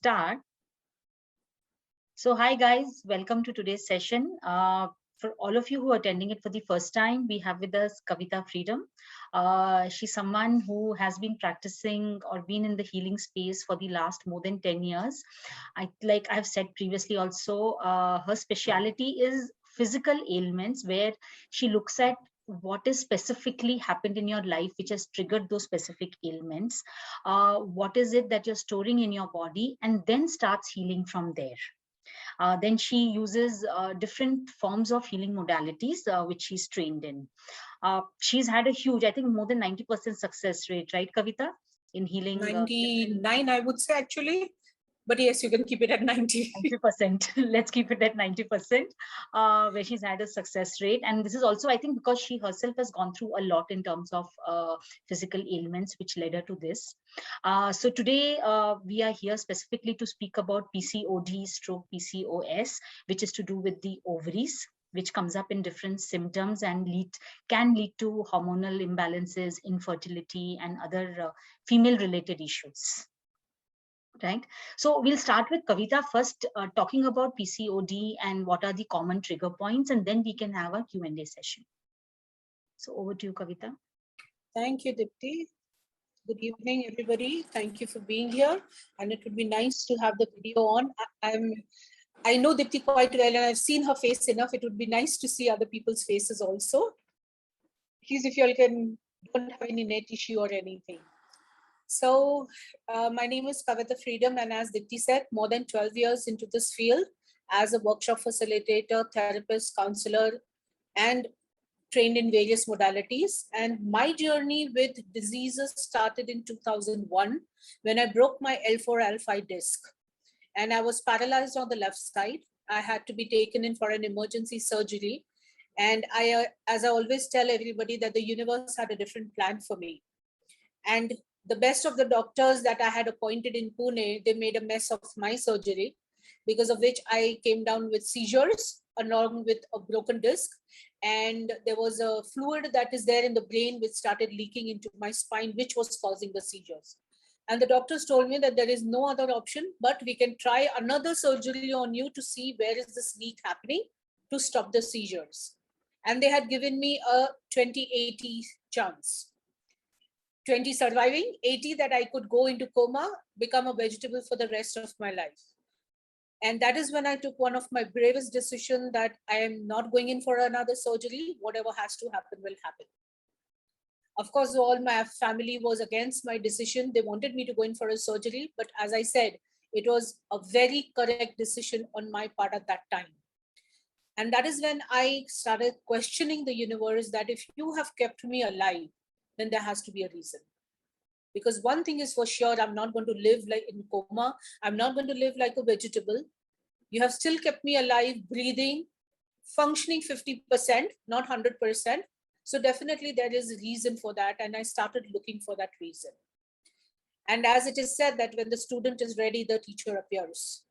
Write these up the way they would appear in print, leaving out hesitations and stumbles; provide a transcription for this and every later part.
start. So hi guys, welcome to today's session. For all of you who are attending it for the first time, we have with us Kavita Freedom. She's someone who has been practicing or been in the healing space for the last more than 10 years. Like I've said previously also, her speciality is physical ailments, where she looks at what is specifically happened in your life which has triggered those specific ailments. What is it that you're storing in your body, and then starts healing from there. Then she uses different forms of healing modalities which she's trained in. She's had a huge, I think, more than 90% success rate, right, Kavita, in healing? 99, I would say, actually. But yes, you can keep it at 90. 90%. Let's keep it at 90%, where she's had a success rate. And this is also, I think, because she herself has gone through a lot in terms of physical ailments, which led her to this. So today we are here specifically to speak about PCOD stroke PCOS, which is to do with the ovaries, which comes up in different symptoms and can lead to hormonal imbalances, infertility, and other female related issues. Right. So we'll start with Kavita first, talking about PCOD and what are the common trigger points, and then we can have a Q&A session. So over to you, Kavita. Thank you, Dipti. Good evening, everybody. Thank you for being here. And it would be nice to have the video on. I know Dipti quite well, and I've seen her face enough. It would be nice to see other people's faces also. Please, if you all don't have any net issue or anything. So my name is Kavita Freedom, and as Dipti said, more than 12 years into this field as a workshop facilitator, therapist, counselor, and trained in various modalities. And my journey with diseases started in 2001 when I broke my L4-L5 disc. And I was paralyzed on the left side. I had to be taken in for an emergency surgery. And as I always tell everybody, that the universe had a different plan for me. And the best of the doctors that I had appointed in Pune, they made a mess of my surgery, because of which I came down with seizures along with a broken disc. And there was a fluid that is there in the brain which started leaking into my spine, which was causing the seizures. And the doctors told me that there is no other option, but we can try another surgery on you to see where is this leak happening to stop the seizures. And they had given me a 20/80 chance. 20 surviving, 80 that I could go into coma, become a vegetable for the rest of my life. And that is when I took one of my bravest decisions, that I am not going in for another surgery. Whatever has to happen will happen. Of course, all my family was against my decision. They wanted me to go in for a surgery. But as I said, it was a very correct decision on my part at that time. And that is when I started questioning the universe, that if you have kept me alive, then there has to be a reason. Because one thing is for sure, I'm not going to live like in coma. I'm not going to live like a vegetable. You have still kept me alive, breathing, functioning 50%, not 100%. So definitely there is a reason for that. And I started looking for that reason. And as it is said that when the student is ready, the teacher appears.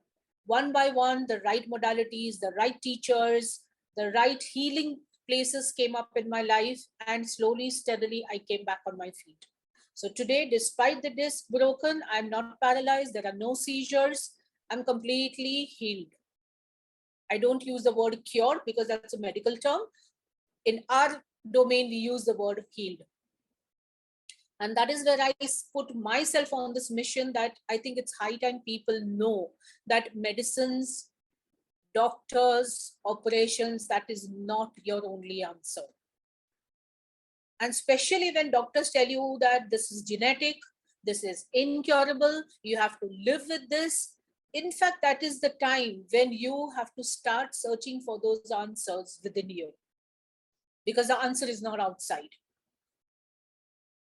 One by one, the right modalities, the right teachers, the right healing places came up in my life, and slowly, steadily, I came back on my feet. So today, despite the disc broken, I'm not paralyzed. There are no seizures. I'm completely healed. I don't use the word cured because that's a medical term. In our domain, we use the word healed. And that is where I put myself on this mission, that I think it's high time people know that medicines, doctors, operations, that is not your only answer. And especially when doctors tell you that this is genetic, this is incurable, you have to live with this. In fact, that is the time when you have to start searching for those answers within you, because the answer is not outside.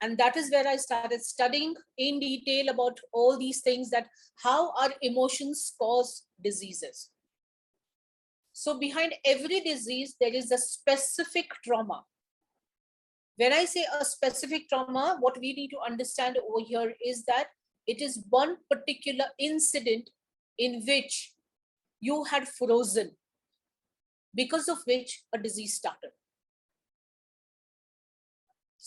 And that is where I started studying in detail about all these things, that how our emotions cause diseases. So behind every disease, there is a specific trauma. When I say a specific trauma, what we need to understand over here is that it is one particular incident in which you had frozen, because of which a disease started.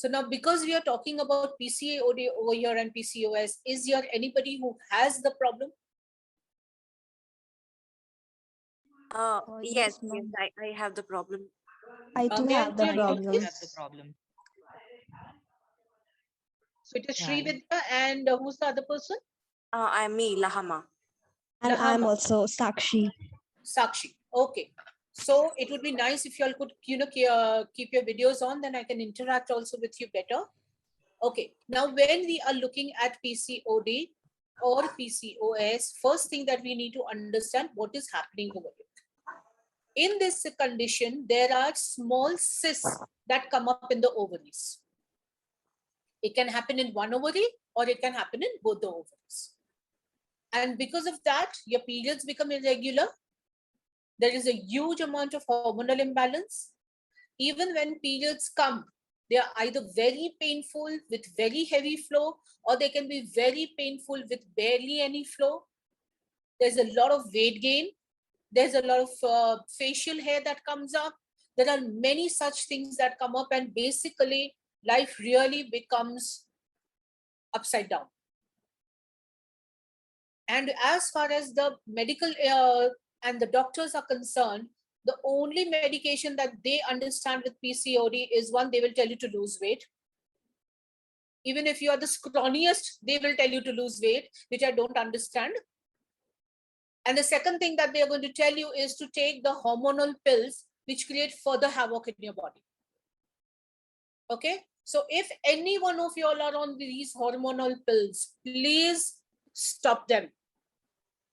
So now, because we are talking about PCOD over here and PCOS, is here anybody who has the problem? Yes, Yes, ma'am. I have the problem. I too May I have the know your name, problem. please? So it is Yeah. Srividya, and who's the other person? I'm me, Lahama. And I'm Lahama. also Sakshi. Sakshi. Okay. So it would be nice if you all could, keep your videos on, then I can interact also with you better. Okay. Now, when we are looking at PCOD or PCOS, first thing that we need to understand what is happening over here. In this condition, there are small cysts that come up in the ovaries. It can happen in one ovary or it can happen in both the ovaries. And because of that, your periods become irregular. There is a huge amount of hormonal imbalance. Even when periods come, they are either very painful with very heavy flow, or they can be very painful with barely any flow. There's a lot of weight gain. There's a lot of facial hair that comes up. There are many such things that come up, and basically life really becomes upside down. And as far as the medical and the doctors are concerned, the only medication that they understand with PCOD is one, they will tell you to lose weight. Even if you are the scrawniest, they will tell you to lose weight, which I don't understand. And the second thing that they are going to tell you is to take the hormonal pills, which create further havoc in your body. Okay. So if any one of you all are on these hormonal pills, please stop them.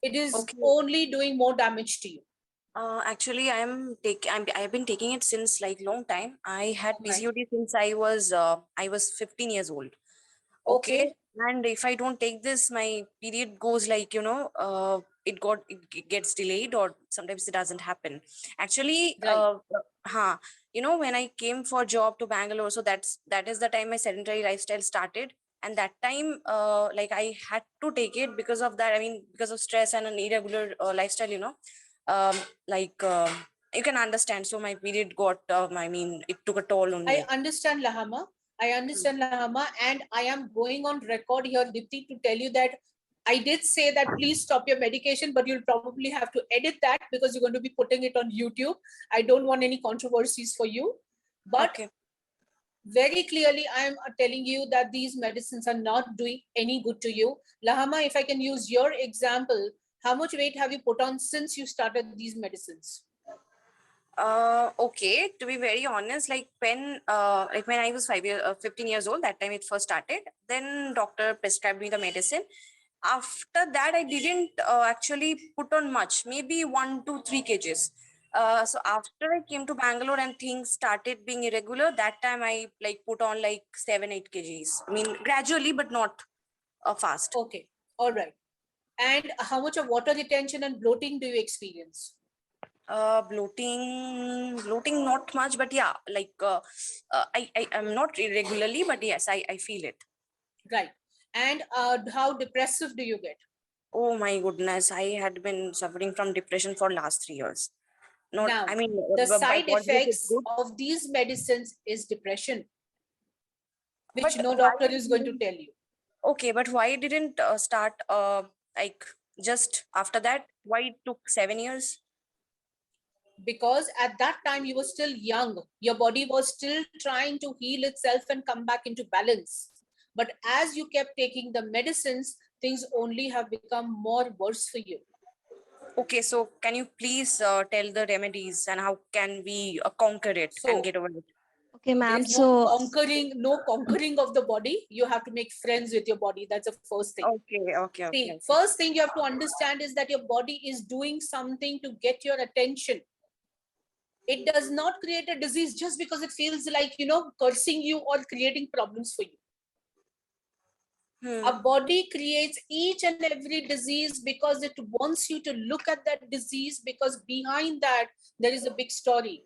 It is only doing more damage to you. Actually, I've been taking it since like long time. I had PCOD since I was 15 years old. Okay. And if I don't take this, my period goes like, it gets delayed, or sometimes it doesn't happen. Actually, when I came for job to Bangalore, so that is the time my sedentary lifestyle started. And that time, like I had to take it because of that. I mean, because of stress and an irregular lifestyle, you can understand. So my period got, it took a toll on me. I understand, Lahama. I understand, Lahama, and I am going on record here, Dipti, to tell you that I did say that please stop your medication, but you'll probably have to edit that because you're going to be putting it on YouTube. I don't want any controversies for you. But very clearly, I am telling you that these medicines are not doing any good to you. Lahama, if I can use your example, how much weight have you put on since you started these medicines? Okay, to be very honest, like when I was 15 years old, that time it first started, then doctor prescribed me the medicine. After that, I didn't actually put on much, maybe 1 to 3 kgs. So after I came to Bangalore and things started being irregular, that time I like put on like 7-8 kgs. I mean, gradually, but not fast. Okay, all right. And how much of water retention and bloating do you experience? Bloating not much, but yeah, like I am not irregularly, but yes, I feel it. Right. And how depressive do you get? Oh my goodness, I had been suffering from depression for last 3 years. Now, the side effects of these medicines is depression, which no doctor is going to tell you. Okay, but why didn't start like just after that? Why it took 7 years? Because at that time you were still young. Your body was still trying to heal itself and come back into balance. But as you kept taking the medicines, things only have become more worse for you. Okay, so can you please tell the remedies and how can we conquer it and get over it? Okay, ma'am. No conquering of the body. You have to make friends with your body. That's the first thing. Okay. See, first thing you have to understand is that your body is doing something to get your attention. It does not create a disease just because it feels like, cursing you or creating problems for you. Our body creates each and every disease because it wants you to look at that disease, because behind that, there is a big story.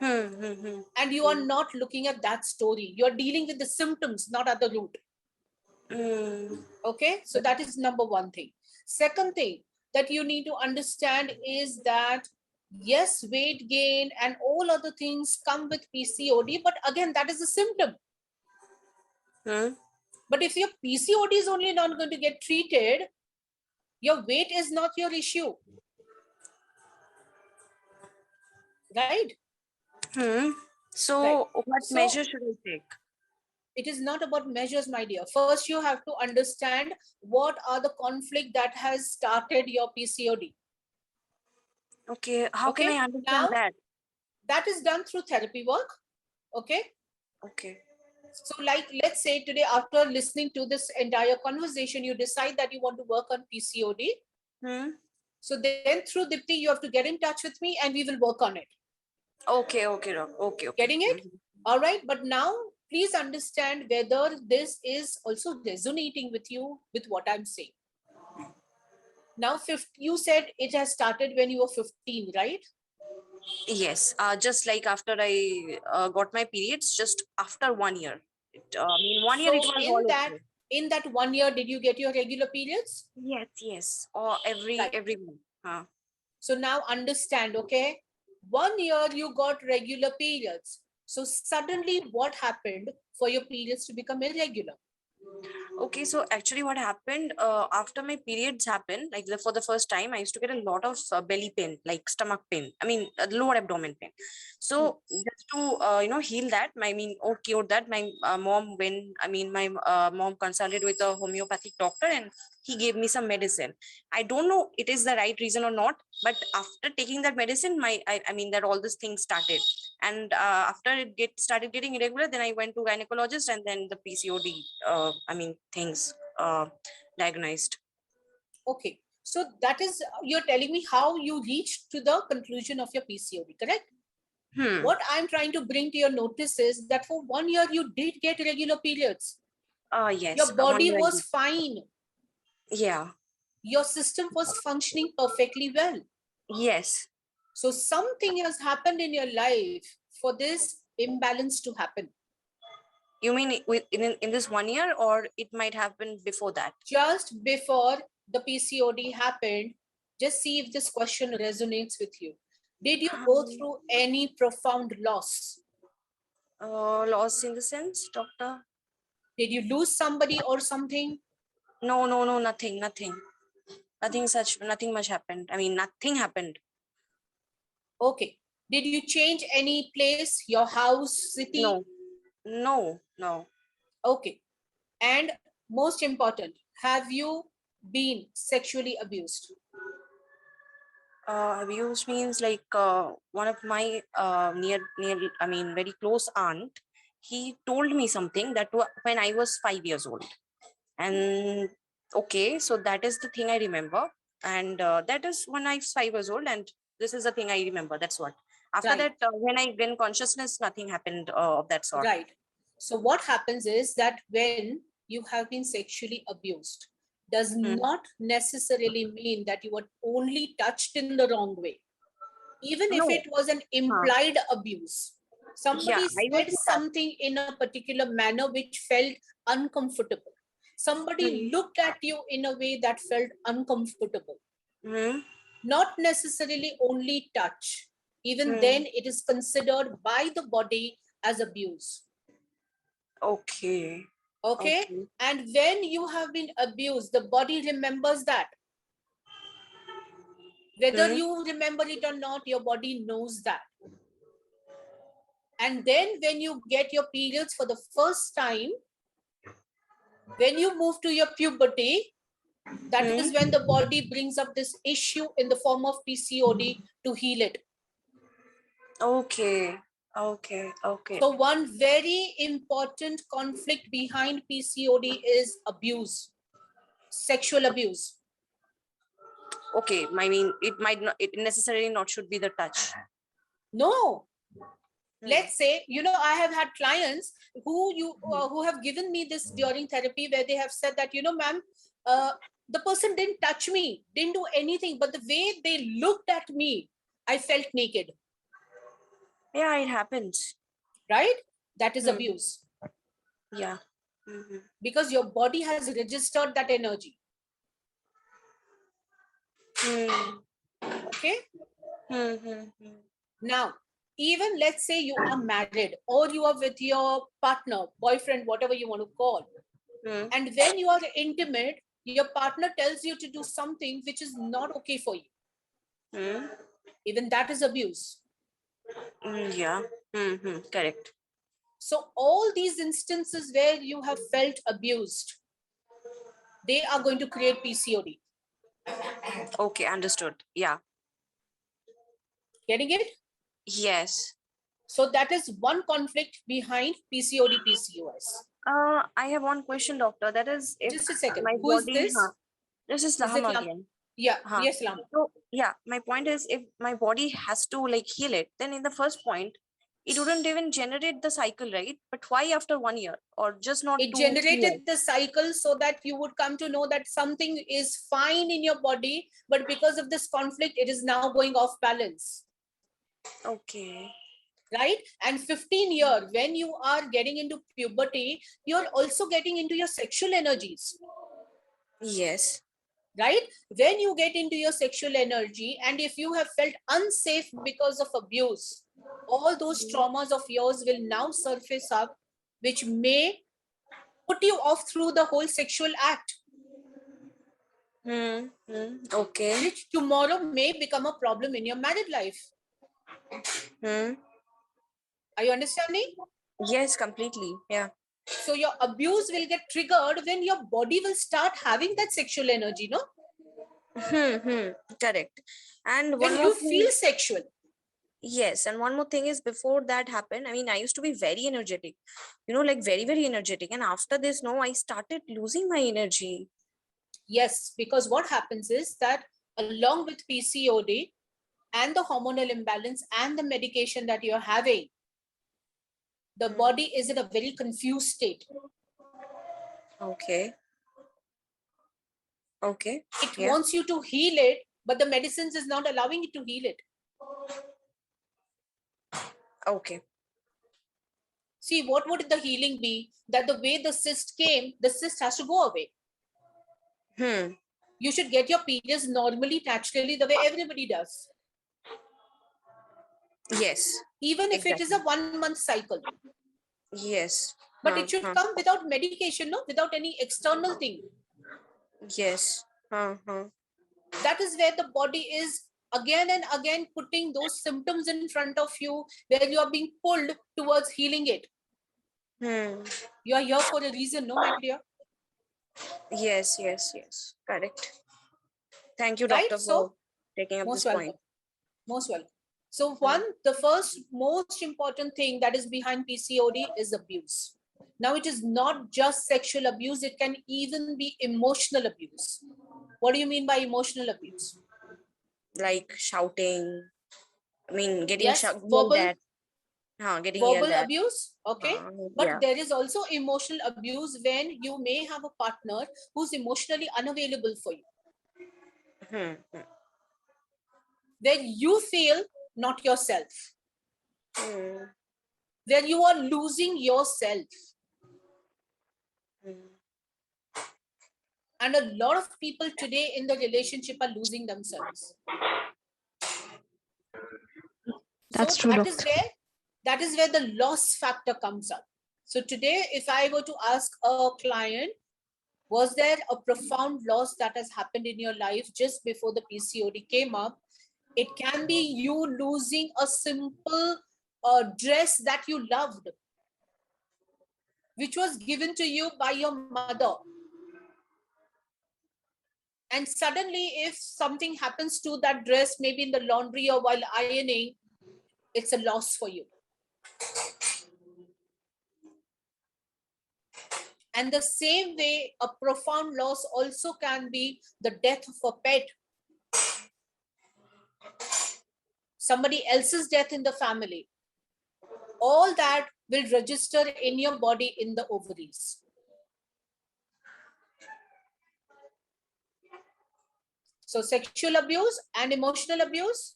And you are not looking at that story. You're dealing with the symptoms, not at the root. Okay, so that is number one thing. Second thing that you need to understand is that yes, weight gain and all other things come with PCOD, but again, that is a symptom. But if your PCOD is only not going to get treated, your weight is not your issue. right? So Right. what So- measure should I take? It is not about measures, my dear. First, you have to understand what are the conflict that has started your PCOD. Okay, how can Okay, I understand now- that? That is done through therapy work. Okay. Okay. So like, let's say today, after listening to this entire conversation, you decide that you want to work on PCOD. So then through Dipti, you have to get in touch with me and we will work on it. Okay, doc. Okay. Getting it? All right. But now please understand whether this is also resonating with you with what I'm saying. Now, you said it has started when you were 15, right? Yes, just like after I got my periods, just after 1 year. I mean, 1 year So it was all okay. in that 1 year, did you get your regular periods? Yes. Or every month. So now understand, okay? 1 year you got regular periods. So suddenly what happened for your periods to become irregular? Okay, so actually what happened after my periods happened, like for the first time, I used to get a lot of belly pain, like stomach pain. I mean, lower abdomen pain. So just to, heal that, or cure that, my mom, my mom consulted with a homeopathic doctor and he gave me some medicine. I don't know it is the right reason or not, but after taking that medicine, that all these things started. And after it started getting irregular, then I went to gynecologist and then the PCOD, things diagnosed. Okay. So that is, you're telling me how you reached to the conclusion of your PCOD, correct? What I'm trying to bring to your notice is that for 1 year, you did get regular periods. Yes. Your body was fine. Yeah. Your system was functioning perfectly well. Yes. So something has happened in your life for this imbalance to happen. You mean in this 1 year, or it might happen before that? Just before the PCOD happened, just see if this question resonates with you. Did you go through any profound loss? Loss in the sense, doctor? Did you lose somebody or something? No, nothing. Nothing much happened. I mean, nothing happened. Okay. Did you change any place, your house, city? No. Okay. And most important, have you been sexually abused? Abuse means like one of my very close aunt, he told me something that when I was 5 years old. And okay, so that is the thing I remember. And that is when I was 5 years old, and this is the thing I remember. That's what. After Right. that, when I gained consciousness, nothing happened of that sort. Right. So what happens is that when you have been sexually abused, does not necessarily mean that you were only touched in the wrong way. Even if No. it was an implied abuse, somebody I said was something in a particular manner which felt uncomfortable. Somebody looked at you in a way that felt uncomfortable. Not necessarily only touch. Even then, it is considered by the body as abuse. Okay. Okay. And when you have been abused, the body remembers that. Whether you remember it or not, your body knows that. And then when you get your periods for the first time, when you move to your puberty, that is when the body brings up this issue in the form of PCOD to heal it. Okay. So one very important conflict behind PCOD is abuse, sexual abuse. Okay, I mean, it necessarily not should be the touch. No. Let's say, I have had clients who have given me this during therapy where they have said that, ma'am, the person didn't touch me, didn't do anything, but the way they looked at me, I felt naked. Yeah, it happens. Right? That is abuse. Yeah. Because your body has registered that energy. Okay? Now, even let's say you are married or you are with your partner, boyfriend, whatever you want to call. And when you are intimate, your partner tells you to do something which is not okay for you. Even that is abuse. Yeah. Correct. So all these instances where you have felt abused, they are going to create PCOD. Okay, understood. Yeah. Getting it? Yes. So that is one conflict behind PCOD, PCOS. I have one question, doctor. That is, if Just a second. my Who is body, this? this is Is it Laham Lam? again. Yeah. Huh. Yes, Lam. So yeah, my point is, if my body has to like heal it, then in the first point, it wouldn't even generate the cycle, right? But why after 1 year, or just not It to generated the cycle so that you would come to know that something is fine in your body, but because of this conflict, it is now going off balance. Okay. Right? And 15 year, when you are getting into puberty, you're also getting into your sexual energies. Yes. Right? When you get into your sexual energy, and if you have felt unsafe because of abuse, all those traumas of yours will now surface up, which may put you off through the whole sexual act. Okay. Which tomorrow may become a problem in your married life. Are you understanding? Yes, completely. Yeah. So your abuse will get triggered when your body will start having that sexual energy, no? Correct. And When one more you thing. feel sexual. Yes, and one more thing is, before that happened, I mean, I used to be very energetic, like very, very energetic. And after this, no, I started losing my energy. Yes, because what happens is that along with PCOD and the hormonal imbalance and the medication that you're having, the body is in a very confused state. Okay. Okay. It Yeah. wants you to heal it, but the medicines is not allowing it to heal it. Okay. See, what would the healing be? That the way the cyst came, the cyst has to go away. You should get your periods normally, naturally, the way everybody does. Yes. Even if it is a 1 month cycle. Yes. But it should come without medication, no? Without any external thing. Yes. That is where the body is again and again putting those symptoms in front of you, where you are being pulled towards healing it. You are here for a reason, no, my dear? Yes. Correct. Thank you, Right? doctor, So, for taking up most this welcome. point. Most welcome. So the first most important thing that is behind PCOD is abuse. Now, it is not just sexual abuse, it can even be emotional abuse. What do you mean by emotional abuse? Like shouting, I mean, getting Yes, yelled at. Getting verbal yelled at. abuse, okay? But Yeah. there is also emotional abuse when you may have a partner who's emotionally unavailable for you. Where you feel not yourself. Where you are losing yourself. And a lot of people today in the relationship are losing themselves. That's So true, that is where the loss factor comes up. So today, if I were to ask a client, was there a profound loss that has happened in your life just before the PCOD came up? It can be you losing a simple dress that you loved, which was given to you by your mother. And suddenly, if something happens to that dress, maybe in the laundry or while ironing, it's a loss for you. And the same way, a profound loss also can be the death of a pet. Somebody else's death in the family. All that will register in your body in the ovaries. So sexual abuse and emotional abuse.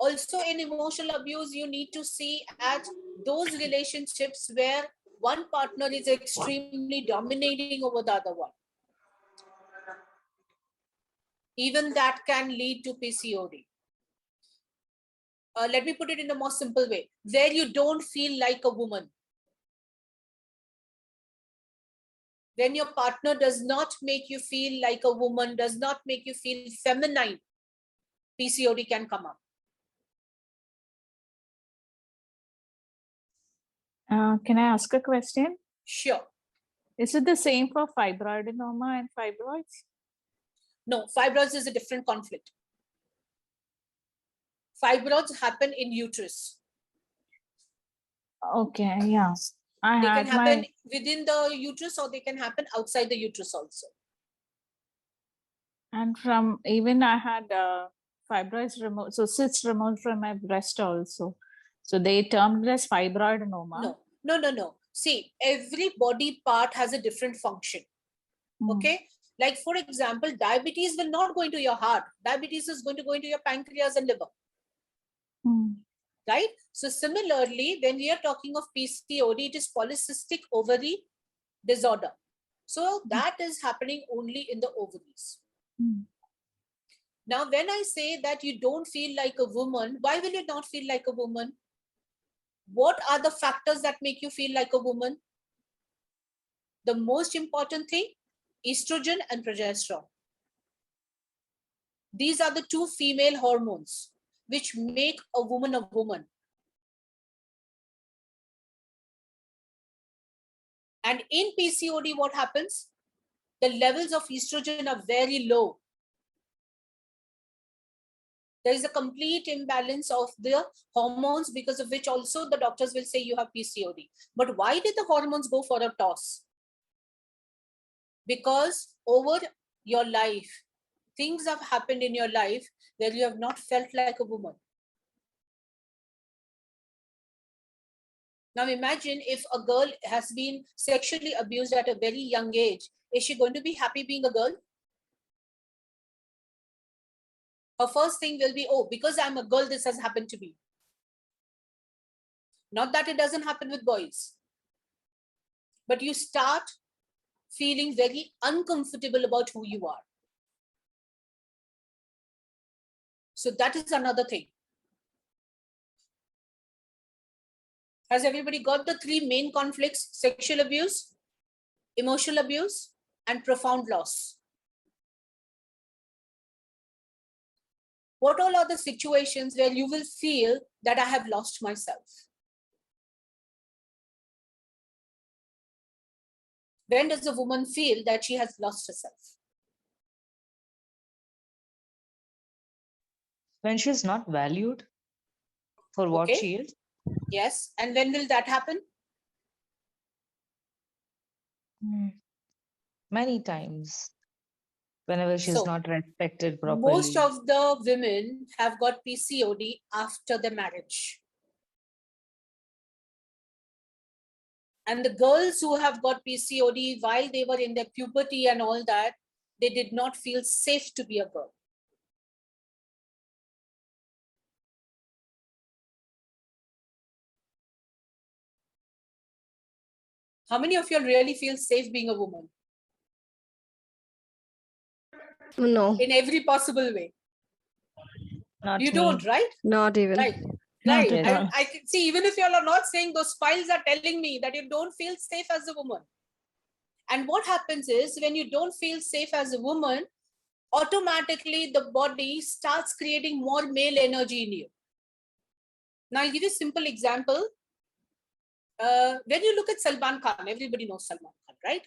Also in emotional abuse, you need to see at those relationships where one partner is extremely dominating over the other one. Even that can lead to PCOD. Let me put it in a more simple way, where you don't feel like a woman. When your partner does not make you feel like a woman, does not make you feel feminine, PCOD can come up. Can I ask a question? Sure. Is it the same for fibroadenoma and fibroids? No, fibroids is a different conflict. Fibroids happen in uterus. Okay, yeah. I They had can happen my within the uterus or they can happen outside the uterus also. and from even I had fibroids removed, so cysts removed from my breast also. So they termed it as fibroadenoma. No, no, no, no. See, every body part has a different function. Okay. Like for example, diabetes will not go into your heart. Diabetes is going to go into your pancreas and liver. Right? So similarly, when we are talking of PCOD, it is polycystic ovary disorder. So that is happening only in the ovaries. Now, when I say that you don't feel like a woman, why will you not feel like a woman? What are the factors that make you feel like a woman? The most important thing, estrogen and progesterone. These are the two female hormones which make a woman a woman. And in PCOD, what happens? The levels of estrogen are very low. There is a complete imbalance of the hormones, because of which also the doctors will say you have PCOD. But why did the hormones go for a toss? Because over your life, things have happened in your life where you have not felt like a woman. Now imagine if a girl has been sexually abused at a very young age. Is she going to be happy being a girl? Her first thing will be, oh, because I'm a girl, this has happened to me. Not that it doesn't happen with boys. But you start feeling very uncomfortable about who you are. So that is another thing. Has everybody got the three main conflicts? Sexual abuse, emotional abuse, and profound loss. What all are the situations where you will feel that I have lost myself? When does a woman feel that she has lost herself? When she's not valued for what Okay. she is. Yes. And when will that happen? Many times. Whenever she's So, not respected properly. most of the women have got PCOD after the marriage. And the girls who have got PCOD while they were in their puberty and all that, they did not feel safe to be a girl. How many of you really feel safe being a woman? No, In every possible way. Not You me. don't, right? not even. Right. Not Right. at all. I can see, even if you all are not saying, those files are telling me that you don't feel safe as a woman. And what happens is, when you don't feel safe as a woman, automatically the body starts creating more male energy in you. Now, I'll give you a simple example. When you look at Salman Khan, everybody knows Salman Khan, right?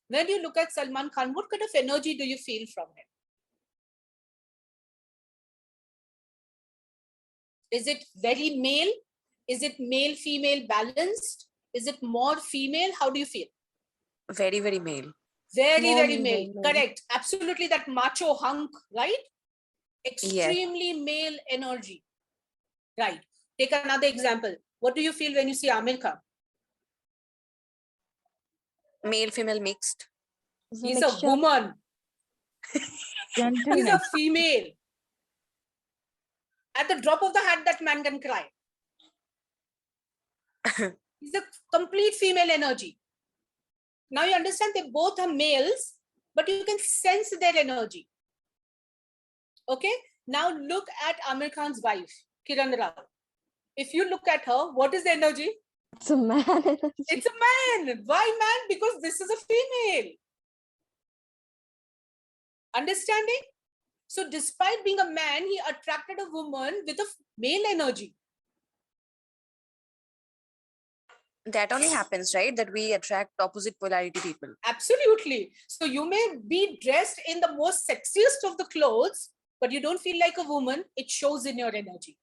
When you look at Salman Khan, what kind of energy do you feel from him? Is it very male? Is it male-female balanced? Is it more female? How do you feel? Very, very male. Very, More very male. male. Correct. Absolutely, that macho hunk, right? Extremely male energy. Right. Take another example. What do you feel when you see Amir Khan? Male, female mixed. It's He's mixture. a woman. He's a Gentleness. female. At the drop of the hat, that man can cry. He's a complete female energy. Now you understand, they both are males, but you can sense their energy. Okay. Now look at Amir Khan's wife, Kiran Rao. If you look at her, what is the energy? It's a man. It's a man. Why man? Because this is a female. Understanding? So despite being a man, he attracted a woman with a male energy. That only happens, right? That we attract opposite polarity people. Absolutely. So you may be dressed in the most sexiest of the clothes, but you don't feel like a woman. It shows in your energy.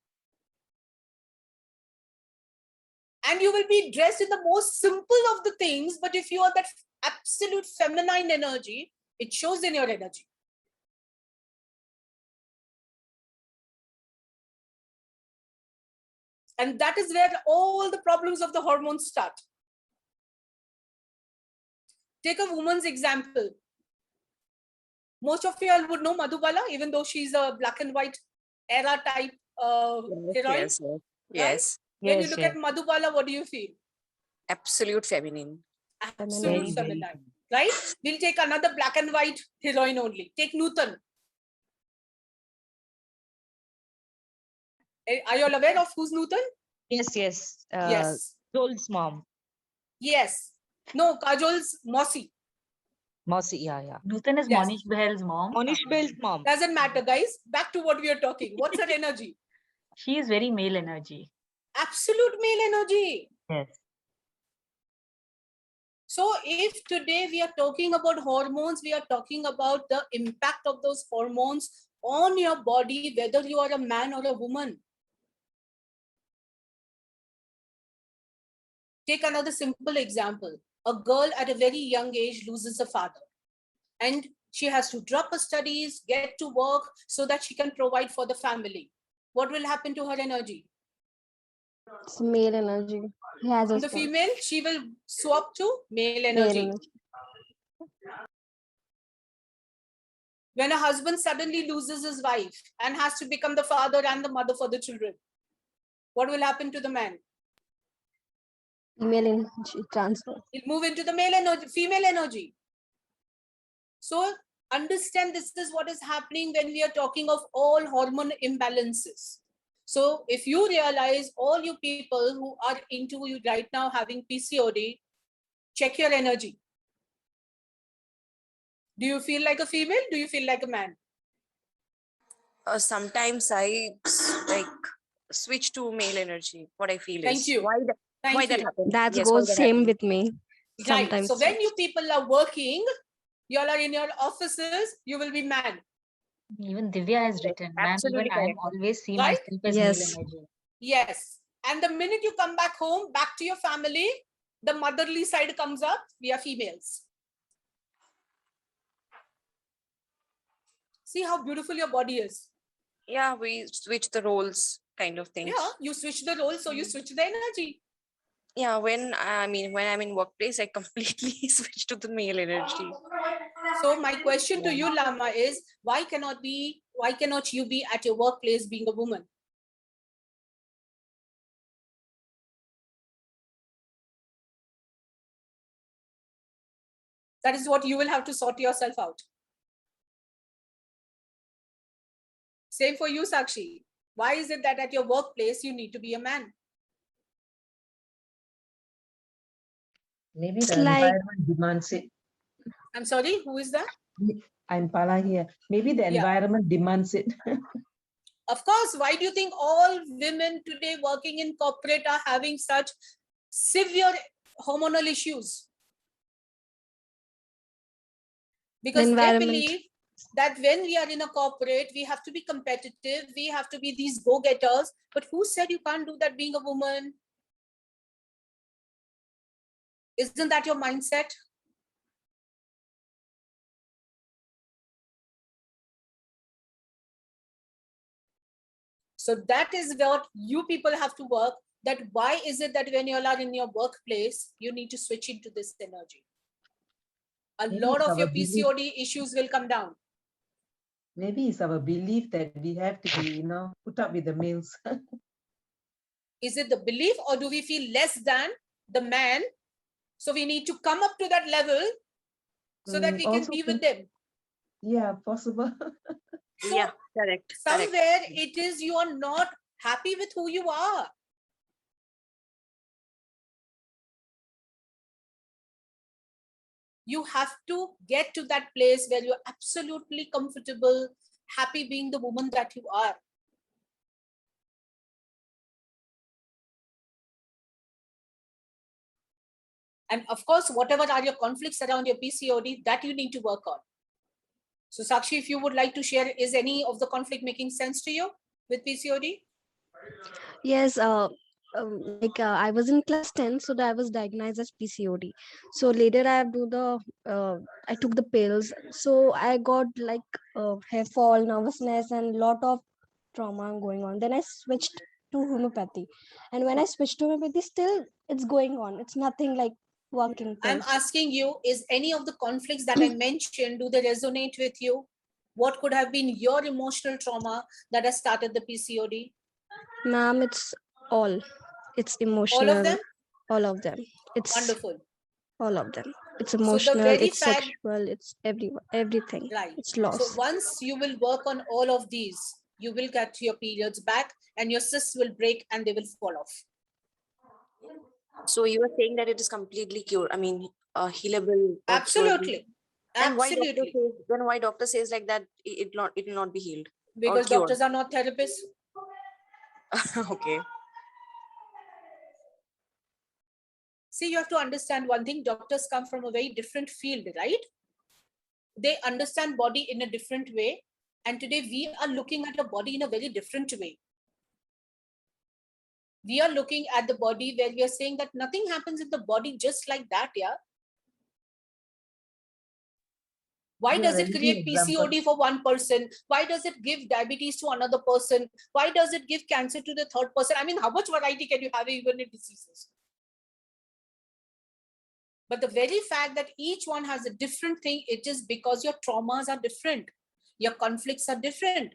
And you will be dressed in the most simple of the things, but if you are that absolute feminine energy, it shows in your energy. And that is where all the problems of the hormones start. Take a woman's example. Most of you all would know Madhubala, even though she's a black and white era type heroine. Yes. Right? Yes. When you Yes, look yes. at Madhubala, what do you feel? Absolute feminine. Absolute Very, very feminine. Right? We'll take another black and white heroine only. Take Nutan. Are you all aware of who's Nutan? Yes, yes. Yes. Joel's mom. Yes. No, Kajol's Mossy. Mossy, yeah. Nutan is Yes. Monish Bahel's mom. Monish Bell's mom. Doesn't matter, guys. Back to what we are talking. What's her energy? She is very male energy. Absolute male energy. Yes. So if today we are talking about hormones, we are talking about the impact of those hormones on your body, whether you are a man or a woman. Take another simple example. A girl at a very young age loses a father, and she has to drop her studies, get to work so that she can provide for the family. What will happen to her energy? It's male energy. He has From a the female, she will swap to male energy. When a husband suddenly loses his wife and has to become the father and the mother for the children, what will happen to the man? Female energy transfer. He'll move into the male energy, female energy. So understand this is what is happening when we are talking of all hormone imbalances. So if you realize, all you people who are into you right now having PCOD, check your energy. Do you feel like a female? Do you feel like a man? Sometimes I switch to male energy. What I feel Thank is you. why Thank that you. happens. That Yes, why goes that same happens. with me. Right. Sometimes. So when you people are working, you all are in your offices, you will be man. Even Divya has written, ma'am, Absolutely even I am correct. always see Right? myself as Yes. male energy. Yes. And the minute you come back home, back to your family, the motherly side comes up. We are females. See how beautiful your body is. Yeah, we switch the roles kind of things. Yeah, you switch the role, so you switch the energy. Yeah, when I'm in workplace, I completely switch to the male energy. So my question to you, Lama, is why cannot you be at your workplace being a woman? That is what you will have to sort yourself out. Same for you, Sakshi. Why is it that at your workplace you need to be a man? Maybe It's the like- environment demands it. I'm sorry, who is that? I'm Pala here. Maybe the Yeah. environment demands it. Of course, why do you think all women today working in corporate are having such severe hormonal issues? Because they environment. believe that when we are in a corporate, we have to be competitive, we have to be these go-getters. But who said you can't do that being a woman? Isn't that your mindset? So that is what you people have to work. That why is it that when you are in your workplace, you need to switch into this energy? A Maybe lot it's of our your belief. PCOD issues will come down. Maybe it's our belief that we have to be, put up with the males. Is it the belief, or do we feel less than the man? So we need to come up to that level so that we can Also be with them. Yeah, possible. So Yeah, correct. somewhere it is you are not happy with who you are. You have to get to that place where you're absolutely comfortable, happy being the woman that you are. And of course, whatever are your conflicts around your PCOD, that you need to work on. So Sakshi, if you would like to share, is any of the conflict making sense to you with PCOD? Yes, I was in class 10, so that I was diagnosed as PCOD. So later I took the pills. So I got hair fall, nervousness, and lot of trauma going on. Then I switched to homeopathy, and when I switched to homeopathy, still it's going on. It's nothing like working I'm pills. asking you, is any of the conflicts that I mentioned, do they resonate with you? What could have been your emotional trauma that has started the PCOD? Ma'am, it's all. It's All emotional. of them? All of them. It's Wonderful. all of them. It's So the emotional, very it's fact, sexual, it's everything. right. It's So loss. once you will work on all of these, you will get your periods back and your cysts will break and they will fall off. So you are saying that it is completely cured. I mean, healable. or curable. Absolutely. Then Absolutely. why doctor says like that it will not be healed? Because cured. doctors are not therapists. Okay. See, you have to understand one thing. Doctors come from a very different field, right? They understand body in a different way. And today we are looking at a body in a very different way. We are looking at the body where we are saying that nothing happens in the body just like that, yeah. Why Yeah, does it very create good example. PCOD for one person? Why does it give diabetes to another person? Why does it give cancer to the third person? I mean, how much variety can you have even in diseases? But the very fact that each one has a different thing, it is because your traumas are different. Your conflicts are different.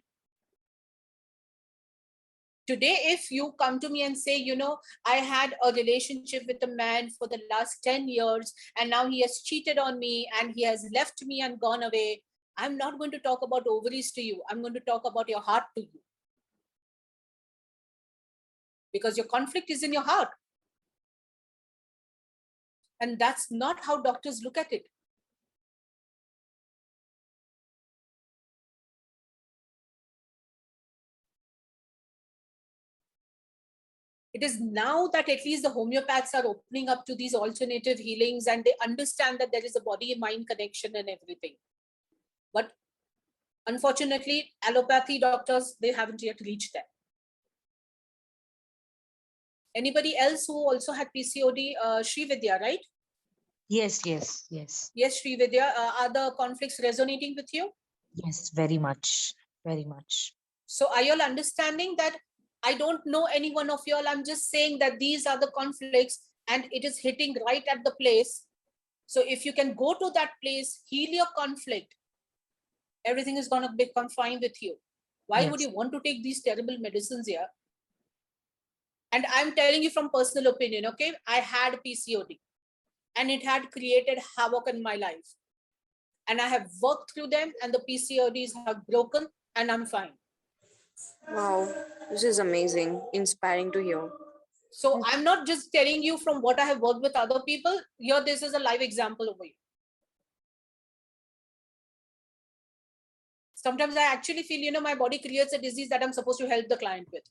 Today, if you come to me and say, you know, I had a relationship with a man for the last 10 years and now he has cheated on me and he has left me and gone away, I'm not going to talk about ovaries to you. I'm going to talk about your heart to you. Because your conflict is in your heart. And that's not how doctors look at it. It is now that at least the homeopaths are opening up to these alternative healings and they understand that there is a body-mind connection and everything. But unfortunately, allopathy doctors, they haven't yet reached that. Anybody else who also had PCOD? Sri Vidya, right? Yes, yes, yes. Yes, Sri Vidya. Are the conflicts resonating with you? Yes, very much. Very much. So are you all understanding that I don't know any one of you all? I'm just saying that these are the conflicts and it is hitting right at the place. So if you can go to that place, heal your conflict, everything is going to become fine with you. Why would Yes. you want to take these terrible medicines here? And I'm telling you from personal opinion, okay? I had PCOD and it had created havoc in my life. And I have worked through them and the PCODs have broken and I'm fine. Wow, this is amazing, inspiring to hear. So I'm not just telling you from what I have worked with other people. Here, this is a live example over here. Sometimes I actually feel, you know, my body creates a disease that I'm supposed to help the client with.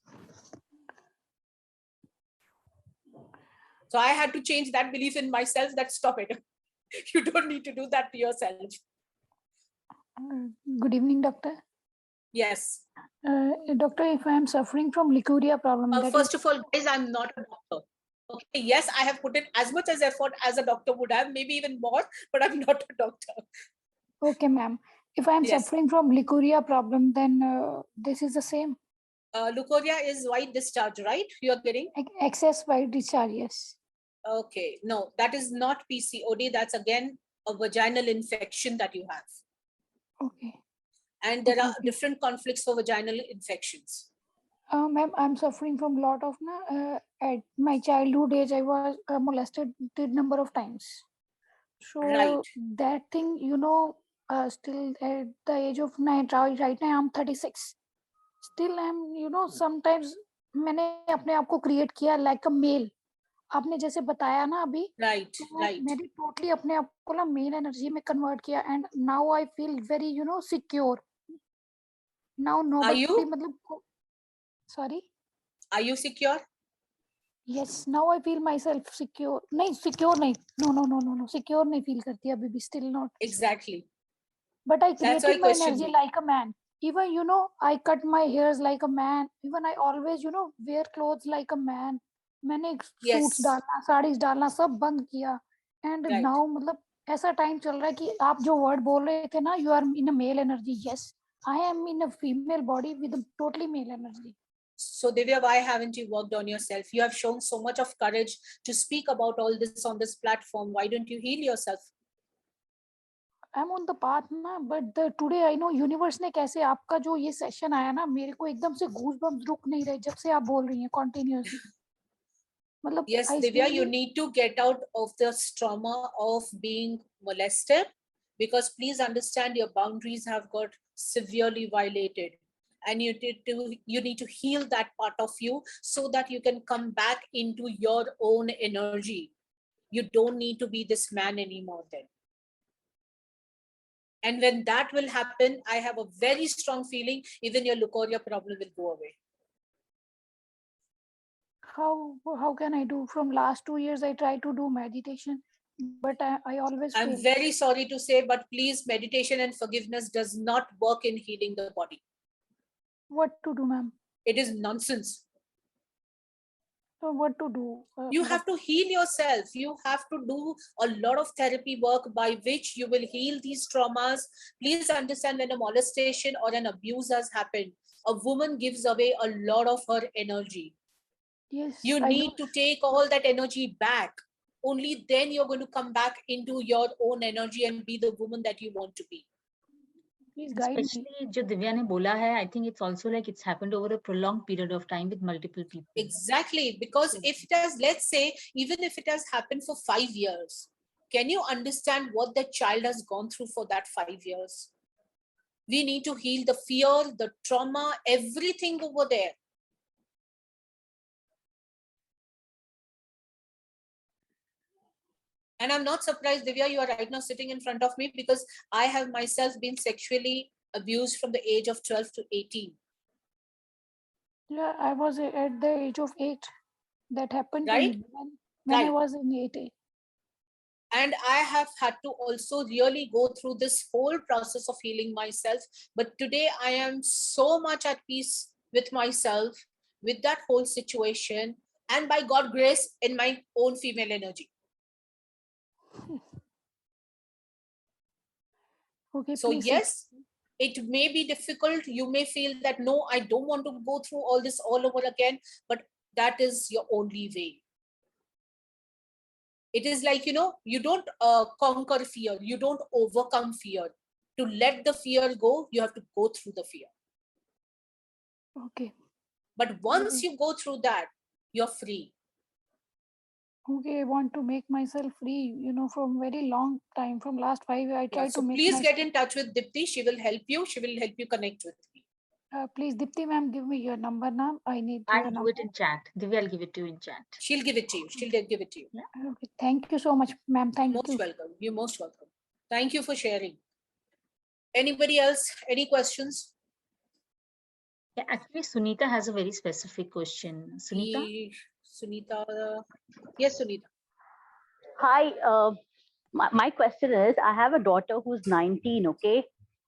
So I had to change that belief in myself that stop it. You don't need to do that to yourself. Good evening, doctor. Yes. Doctor, if I am suffering from licoria problem, First of all, guys, I'm not a doctor. Okay. Yes, I have put in as much as effort as a doctor would have, maybe even more, but I'm not a doctor. Okay, ma'am. If I am Yes. suffering from licoria problem, then this is the same. Leukorrhea is white discharge, right? You are getting? Excess white discharge, yes. Okay. No, that is not PCOD. That's again a vaginal infection that you have. Okay. And there are Okay. different conflicts for vaginal infections. Ma'am, I'm suffering from lot of at my childhood age, I was molested number of times. So Right. that thing, you know, still at the age of 9, right now I'm 36. Still I'm, you know, sometimes मैंने अपने आप को create किया like a male. आपने जैसे बताया ना अभी, Right, तो right. मैंने totally अपने आप को ना male energy में convert किया and now I feel very, you know, secure. Now nobody you? मतलब sorry. Are you secure? Yes, now I feel myself secure. नहीं, secure नहीं. No. Secure नहीं feel करती अभी भी, still not. Exactly. But I That's why I created my questioned energy you. like a man. Even, I cut my hairs like a man. Even I always, wear clothes like a man. मैंने Yes. Suits डालना, साड़ीज डालना सब बंद किया. And Right. now मतलब ऐसा time चल रहा है कि आप जो वर्ड बोल रहे थे ना, you are in a male energy. Yes, I am in a female body with a totally male energy. So Divya, why haven't you worked on yourself? You have shown so much of courage to speak about all this on this platform. Why don't you heal yourself? I'm on the path ना, but today I know universe ने कैसे आपका जो ये session आया ना, मेरे को एकदम से goosebumps रुक नहीं रहे जब से आप बोल रही हैं continuously. मतलब Yes, I Divya, you really- need to get out of this trauma of being molested, because please understand your boundaries have got severely violated, and you need to heal that part of you so that you can come back into your own energy. You don't need to be this man anymore then. And when that will happen, I have a very strong feeling even your leukorrhea problem will go away. how can I do? From last 2 years I try to do meditation, but I always I'm fail. very sorry to say, but please, meditation and forgiveness does not work in healing the body. What to do, ma'am? It is nonsense. So what to do? You have to heal yourself. You have to do a lot of therapy work by which you will heal these traumas. Please understand, when a molestation or an abuse has happened, a woman gives away a lot of her energy. Yes, You I need know. to take all that energy back. Only then you're going to come back into your own energy and be the woman that you want to be. Please guide me. Especially जो दिव्या ने बोला है, I think it's also like it's happened over a prolonged period of time with multiple people. Exactly, because if it has, let's say, even if it has happened for 5 years, can you understand what the child has gone through for that 5 years? We need to heal the fear, the trauma, everything over there. And I'm not surprised, Divya, you are right now sitting in front of me, because I have myself been sexually abused from the age of 12 to 18. Yeah, I was at the age of 8. That happened Right? to me when I Right. was in 8. And I have had to also really go through this whole process of healing myself. But today I am so much at peace with myself, with that whole situation, and by God's grace, in my own female energy. Okay, So please. yes, it may be difficult. You may feel that, no, I don't want to go through all this all over again, but that is your only way. It is like, you don't conquer fear. You don't overcome fear. To let the fear go, you have to go through the fear. Okay. But once you go through that, you're free. Okay, I want to make myself free, from very long time. From last 5 years, I try So to make please myself. get in touch with Dipti. She will help you. She will help you connect with me. Please, Dipti ma'am, give me your number now. I need your I'll do number. it in chat. Divya, I'll give it to you in chat. She'll give it to you. She'll give it to you. Okay, thank you so much, ma'am. Thank Most you. welcome. You're most welcome. Thank you for sharing. Anybody else? Any questions? Yeah, actually, Sunita has a very specific question. Sunita? Sunita. Yes, Sunita. Hi, my question is, I have a daughter who's 19, okay?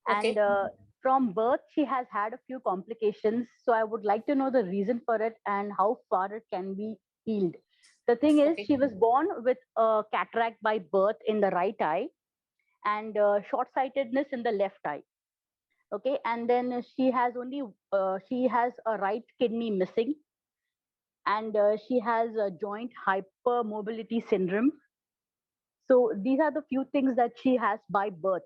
Okay. And from birth, she has had a few complications. So I would like to know the reason for it and how far it can be healed. The thing is, Okay. she was born with a cataract by birth in the right eye and short-sightedness in the left eye. Okay, and then she has a right kidney missing, and she has a joint hypermobility syndrome. So these are the few things that she has by birth.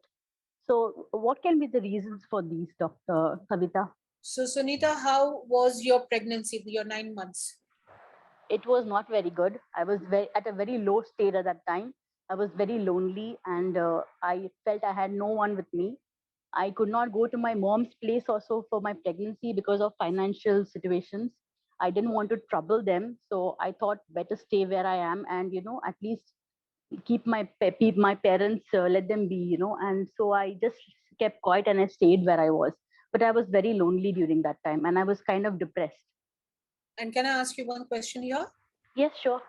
So what can be the reasons for these, Dr. Kavita? So Sunita, how was your pregnancy, your 9 months? It was not very good. I was at a very low state at that time. I was very lonely, and I felt I had no one with me. I could not go to my mom's place also for my pregnancy because of financial situations. I didn't want to trouble them, so I thought better stay where I am and at least keep my parents, let them be, and so I just kept quiet and I stayed where I was. But I was very lonely during that time and I was kind of depressed. And can I ask you one question here? Yes, sure.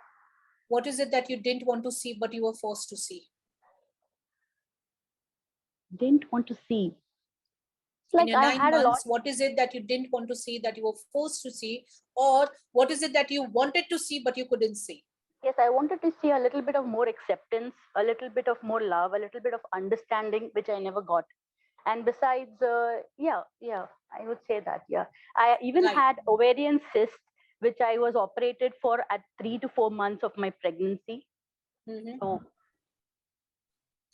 What is it that you didn't want to see, but you were forced to see? Didn't want to see. It's In like your I 9 had a lot. months, what is it that you didn't want to see that you were forced to see? Or what is it that you wanted to see, but you couldn't see? Yes, I wanted to see a little bit of more acceptance, a little bit of more love, a little bit of understanding, which I never got. And besides, yeah, I would say that, yeah. I even Right. had ovarian cyst, which I was operated for at 3 to 4 months of my pregnancy. Mhm. So,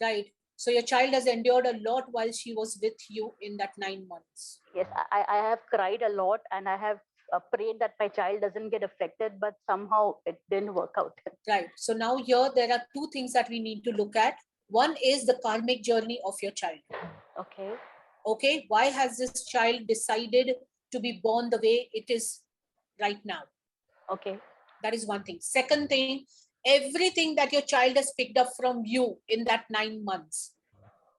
Right. So your child has endured a lot while she was with you in that 9 months. yes, I have cried a lot, and I have prayed that my child doesn't get affected, but somehow it didn't work out. Right. So now here there are two things that we need to look at. One is the karmic journey of your child. Okay. Okay. Why has this child decided to be born the way it is right now? Okay. That is one thing. Second thing, everything that your child has picked up from you in that 9 months,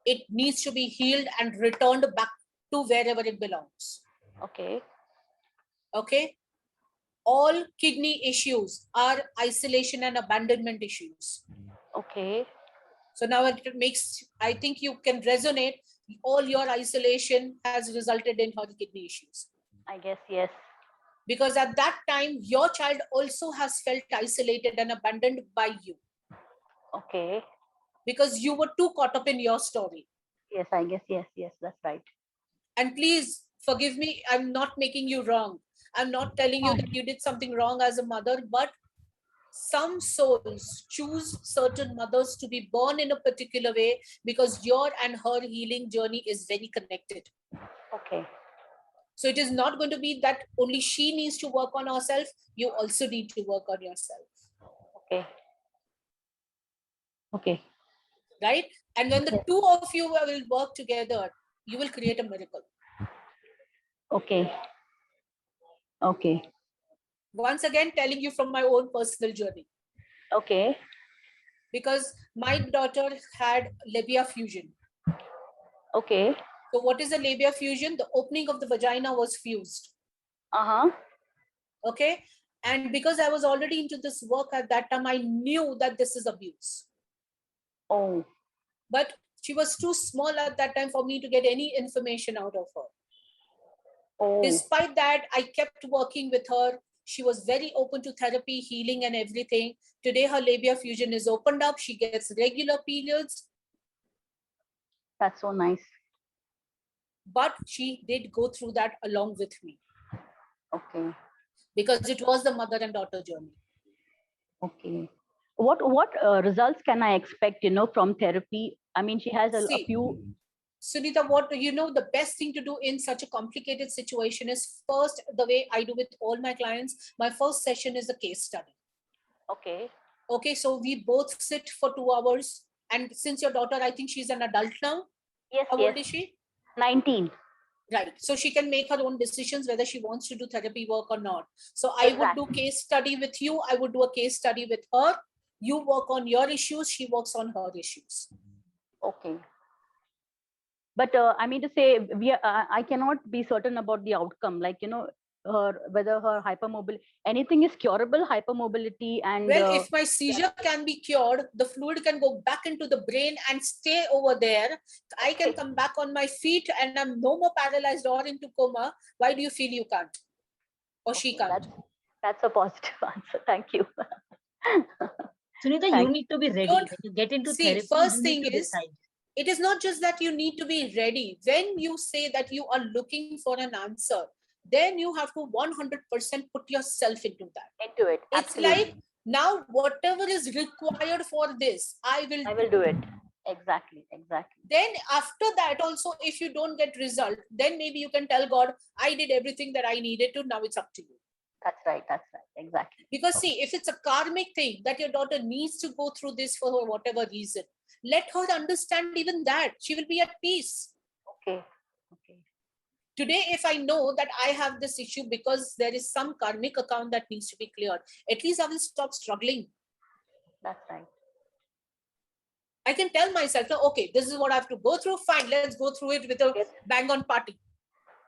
it needs to be healed and returned back to wherever it belongs. Okay. Okay. All kidney issues are isolation and abandonment issues. Okay. So now it makes, I think you can resonate. All your isolation has resulted in her kidney issues. I guess, yes. Because at that time, your child also has felt isolated and abandoned by you. Okay. Because you were too caught up in your story. Yes, I guess, yes, that's right. And please forgive me, I'm not making you wrong. I'm not telling you that you did something wrong as a mother, but some souls choose certain mothers to be born in a particular way because your and her healing journey is very connected. Okay. So it is not going to be that only she needs to work on herself, you also need to work on yourself. Okay. Okay. Right? And when the two of you will work together, you will create a miracle. Okay. Okay. Once again, telling you from my own personal journey. Okay. Because my daughter had labia fusion. Okay. So what is a labia fusion? The opening of the vagina was fused. Uh-huh. Okay. And because I was already into this work at that time, I knew that this is abuse. Oh. But she was too small at that time for me to get any information out of her. Oh. Despite that, I kept working with her. She was very open to therapy, healing, and everything. Today, her labia fusion is opened up. She gets regular periods. That's so nice. But she did go through that along with me. Okay. Because it was the mother and daughter journey. Okay. What results can I expect, from therapy? I mean, she has a few. Sunita, what the best thing to do in such a complicated situation is, first, the way I do with all my clients, my first session is a case study. Okay. Okay, so we both sit for 2 hours. And since your daughter, I think she's an adult now. Yes. How old is she? 19. Right. So she can make her own decisions whether she wants to do therapy work or not. So I would do case study with you. I would do a case study with her. You work on your issues. She works on her issues. Okay. But I mean to say, I cannot be certain about the outcome. Like, whether her hypermobility, anything is curable, hypermobility, and. Well, if my seizure can be cured, the fluid can go back into the brain and stay over there. I can come back on my feet and I'm no more paralyzed or into coma. Why do you feel you can't? Or she can't? That's a positive answer. Thank you. Sunita, you need to be ready. When you get into therapy, first you need thing to is, decide. it is not just that you need to be ready. When you say that you are looking for an answer, then you have to 100% put yourself into that. Into it. It's like, now whatever is required for this, I will do it. Exactly. Then after that also, if you don't get result, then maybe you can tell God, I did everything that I needed to, now it's up to you. That's right. Exactly. Because see, if it's a karmic thing that your daughter needs to go through this for whatever reason, let her understand even that. She will be at peace. Okay. Today, if I know that I have this issue because there is some karmic account that needs to be cleared, at least I will stop struggling. That's right. I can tell myself, okay, this is what I have to go through. Fine, let's go through it with a bang on party.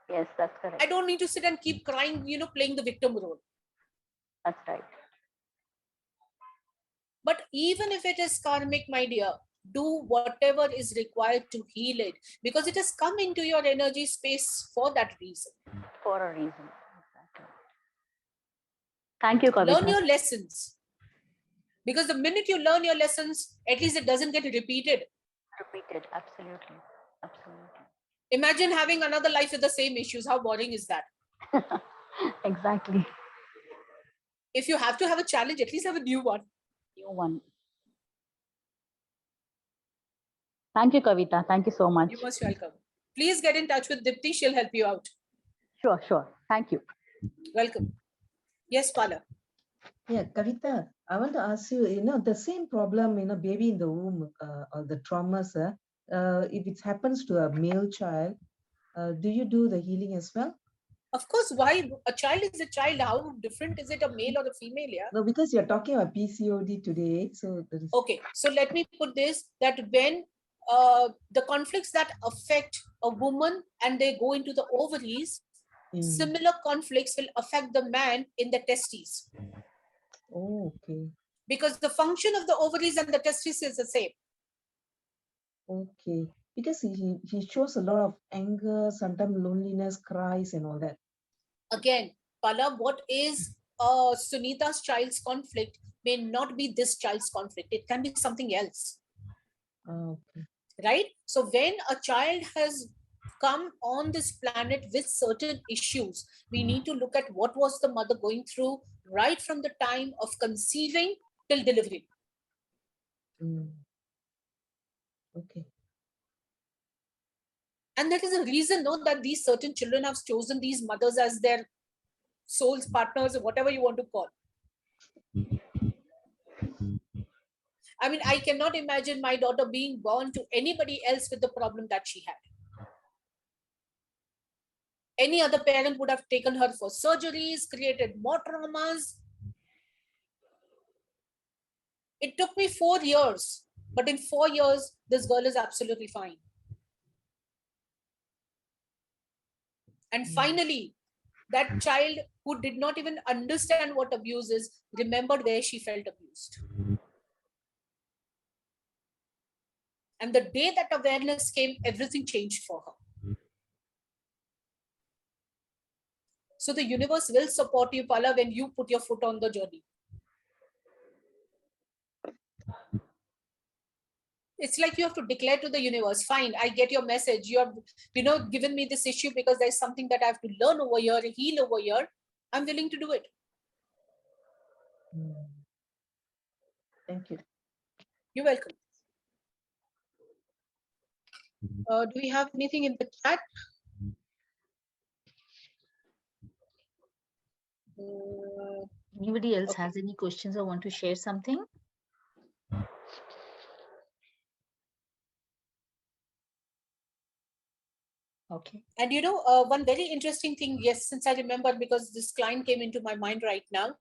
Yes, that's correct. I don't need to sit and keep crying, playing the victim role. That's right. But even if it is karmic, my dear, do whatever is required to heal it, because it has come into your energy space for that reason. For a reason. Exactly. Thank you, Kavita. Learn your lessons. Because the minute you learn your lessons, at least it doesn't get repeated. Repeated. Absolutely. Absolutely. Imagine having another life with the same issues. How boring is that? Exactly. If you have to have a challenge, at least have a new one. New one. Thank you, Kavita. Thank you so much. You're most welcome. Please get in touch with Dipti. She'll help you out. Sure, sure. Thank you. Welcome. Yes, Pala. Yeah, Kavita, I want to ask you, the same problem, baby in the womb or the traumas, if it happens to a male child, do you do the healing as well? Of course, why? A child is a child. How different is it, a male or a female? Yeah. No, because you're talking about PCOD today. So there is... Okay, so let me put this, that when the conflicts that affect a woman and they go into the ovaries, similar conflicts will affect the man in the testes. Oh, okay. Because the function of the ovaries and the testes is the same. Okay. Because he shows a lot of anger, sometimes loneliness, cries and all that. Again, Pala, what is Sunita's child's conflict may not be this child's conflict. It can be something else. Okay. Right? So when a child has come on this planet with certain issues, we need to look at what was the mother going through right from the time of conceiving till delivery. Okay. And that is a reason, no, that these certain children have chosen these mothers as their soul's partners, or whatever you want to call. I mean, I cannot imagine my daughter being born to anybody else with the problem that she had. Any other parent would have taken her for surgeries, created more traumas. It took me 4 years, but in 4 years, this girl is absolutely fine. And finally, that child who did not even understand what abuse is, remembered where she felt abused. And the day that awareness came, everything changed for her. So the universe will support you, Pala, when you put your foot on the journey. It's like you have to declare to the universe, fine, I get your message. You have, given me this issue because there's something that I have to learn over here, heal over here. I'm willing to do it. Thank you. You're welcome. Do we have anything in the chat? Anybody else has any questions or want to share something? Okay. And one very interesting thing, yes, since I remember, because this client came into my mind right now.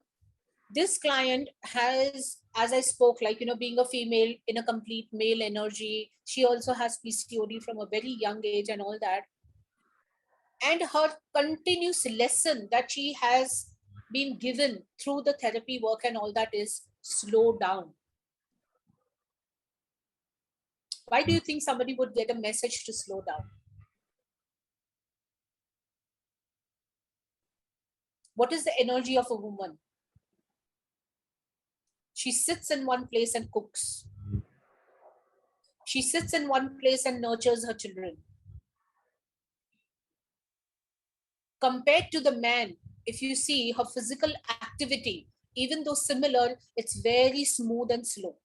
This client has, as I spoke, being a female in a complete male energy. She also has PCOD from a very young age and all that. And her continuous lesson that she has been given through the therapy work and all that is slow down. Why do you think somebody would get a message to slow down? What is the energy of a woman? She sits in one place and cooks. She sits in one place and nurtures her children. Compared to the man, if you see her physical activity, even though similar, it's very smooth and slow.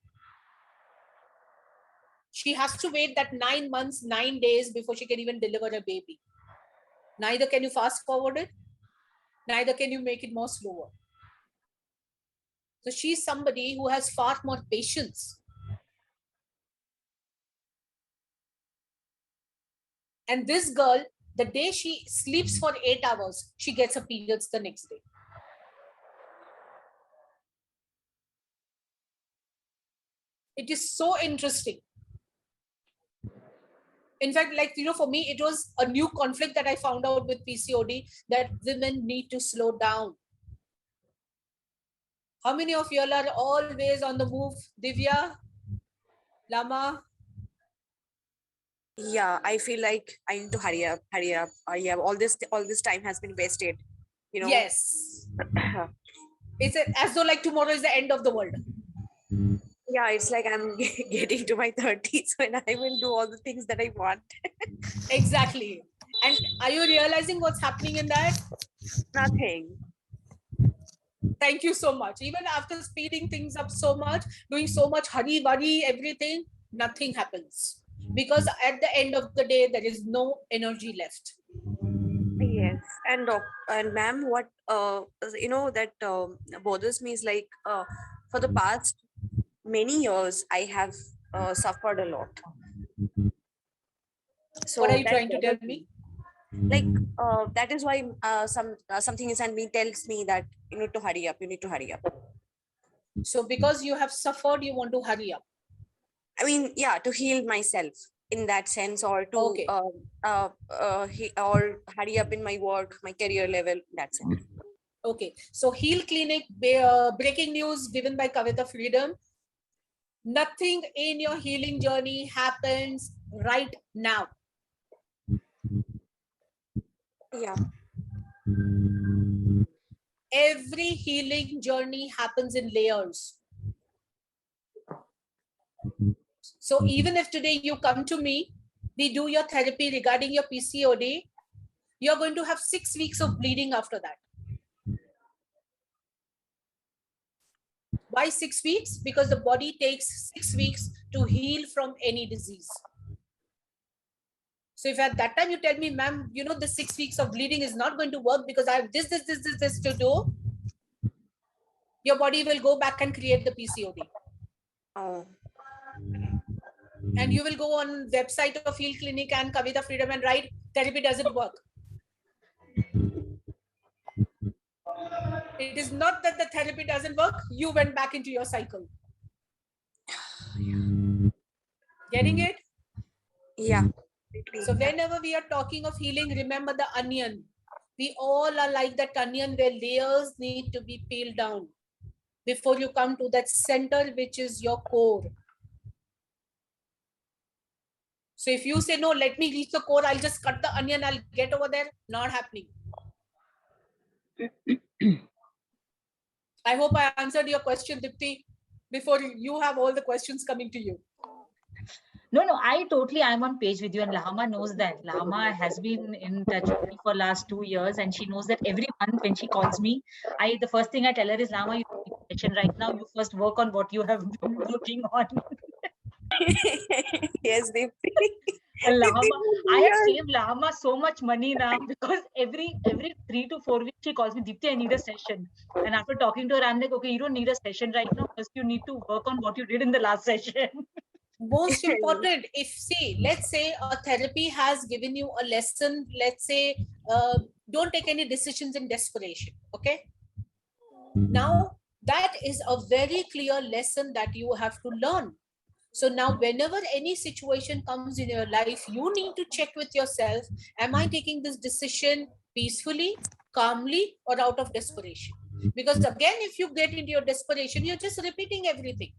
She has to wait that 9 months, 9 days before she can even deliver a baby. Neither can you fast forward it, neither can you make it more slower. So she's somebody who has far more patience. And this girl, the day she sleeps for 8 hours, she gets her periods the next day. It is so interesting. In fact, for me, it was a new conflict that I found out with PCOD, that women need to slow down. How many of you all are always on the move? Divya, Lama? Yeah, I feel like I need to hurry up, hurry up. Yeah, all this time has been wasted. You know. Yes. It's as though like tomorrow is the end of the world. Yeah, it's like I'm getting to my 30s when I will do all the things that I want. Exactly. And are you realizing what's happening in that? Nothing. Thank you so much. Even after speeding things up so much, doing so much hurry, worry, everything, nothing happens. Because at the end of the day, there is no energy left. Yes, and ma'am, what that bothers me is like for the past many years I have suffered a lot. So What are you that trying to tell bothers me? Like that is why something inside me tells me that you need to hurry up. You need to hurry up. So because you have suffered, you want to hurry up. I mean, yeah, to heal myself in that sense, or to Okay. or hurry up in my work, my career level. That's it. Okay. So Heal Clinic, breaking news given by Kavita Freedom. Nothing in your healing journey happens right now. Yeah. Every healing journey happens in layers. So even if today you come to me, we do your therapy regarding your PCOD, you're going to have 6 weeks of bleeding after that. Why 6 weeks? Because the body takes 6 weeks to heal from any disease. So if at that time you tell me, ma'am, you know, the 6 weeks of bleeding is not going to work because I have this to do, your body will go back and create the PCOD. Oh. And you will go on website of Heal Clinic and Kavita Freedom and write, therapy doesn't work. It is not that the therapy doesn't work, you went back into your cycle. Getting it? Yeah. So whenever we are talking of healing, remember the onion. We all are like that onion where layers need to be peeled down before you come to that center, which is your core. So if you say, no, let me reach the core, I'll just cut the onion, I'll get over there, not happening. I hope I answered your question, Dipti, before you have all the questions coming to you. No, I'm on page with you, and Lahama knows that. Lahama has been in touch with me for last 2 years, and she knows that every month when she calls me, the first thing I tell her is, Lahama, you need a session right now. You first work on what you have been working on. Yes, they. Lahama, I have saved Lahama so much money now because every 3 to 4 weeks she calls me, Dipti, I need a session. And after talking to her, I'm like, okay, you don't need a session right now. First, you need to work on what you did in the last session. Most important, if see, let's say a therapy has given you a lesson, let's say, don't take any decisions in desperation. Okay. Now that is a very clear lesson that you have to learn. So now whenever any situation comes in your life, you need to check with yourself, am I taking this decision peacefully, calmly, or out of desperation? Because again, if you get into your desperation, you're just repeating everything.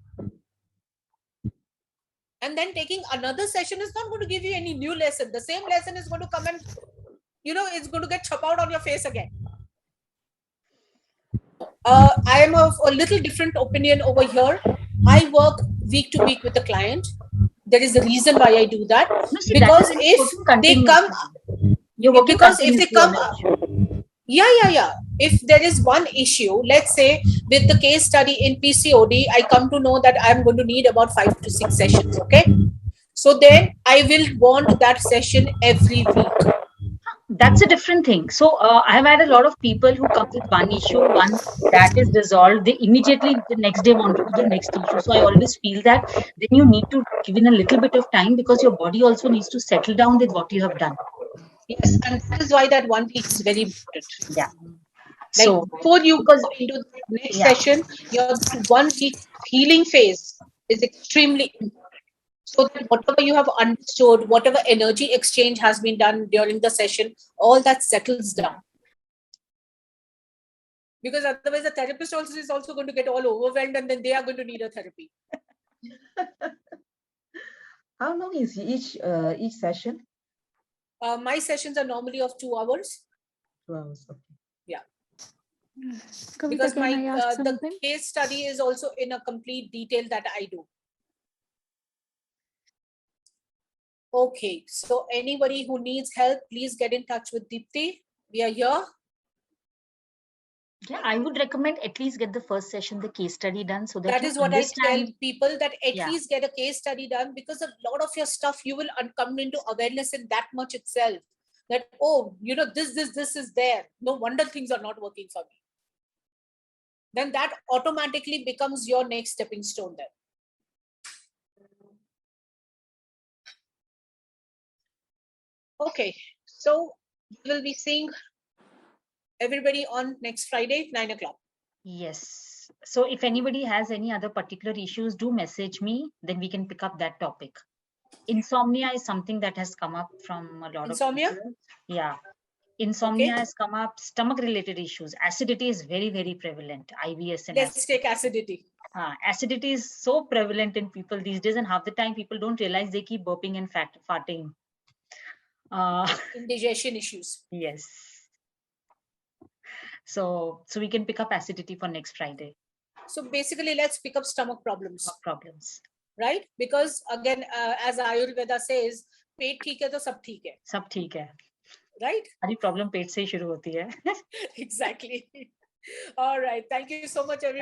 And then taking another session is not going to give you any new lesson. The same lesson is going to come and, you know, it's going to get chop out on your face again. I am of a little different opinion over here. I work week to week with the client. There is a reason why I do that. No, see, because that if they come, you're working because if they come, yeah. If there is one issue, let's say with the case study in PCOD, I come to know that I'm going to need about 5 to 6 sessions. Okay. So then I will want that session every week. That's a different thing. So I have had a lot of people who come with one issue, once that is resolved, they immediately the next day want to do the next issue. So I always feel that then you need to give in a little bit of time because your body also needs to settle down with what you have done. Yes, and that is why that 1 week is very important. Yeah. Like so before you go into the next session, your 1 week healing phase is extremely important. So that whatever you have understood, whatever energy exchange has been done during the session, all that settles down. Because otherwise the therapist also is also going to get all overwhelmed, and then they are going to need a therapy. How long is each session? My sessions are normally of 2 hours. 2 hours. Okay. Kavita, Because can I ask the something? case study is also in a complete detail that I do. Okay, so anybody who needs help, please get in touch with Deepti. We are here. Yeah, I would recommend at least get the first session, the case study done, so that That you is what I tell understand. people, that at Yeah. least get a case study done, because a lot of your stuff you will come into awareness in that much itself. That, oh, you know, this is there. No wonder things are not working for me. Then that automatically becomes your next stepping stone then. Okay, so we'll be seeing everybody on next Friday, 9 o'clock. Yes. So if anybody has any other particular issues, do message me, then we can pick up that topic. Insomnia is something that has come up from a lot Insomnia? of people. Yeah. Insomnia Okay. has come up, stomach related issues. Acidity is very, very prevalent. IBS and Let's take acidity. acidity is so prevalent in people these days, and half the time people don't realize they keep burping and farting. Indigestion issues. Yes. So we can pick up acidity for next Friday. So basically, let's pick up stomach problems. Right? Because again, as Ayurveda says, पेट ठीक है तो सब ठीक है. सब ठीक है. Right? सारी problem पेट से ही शुरू होती है. Exactly. All right. Thank you so much, everybody.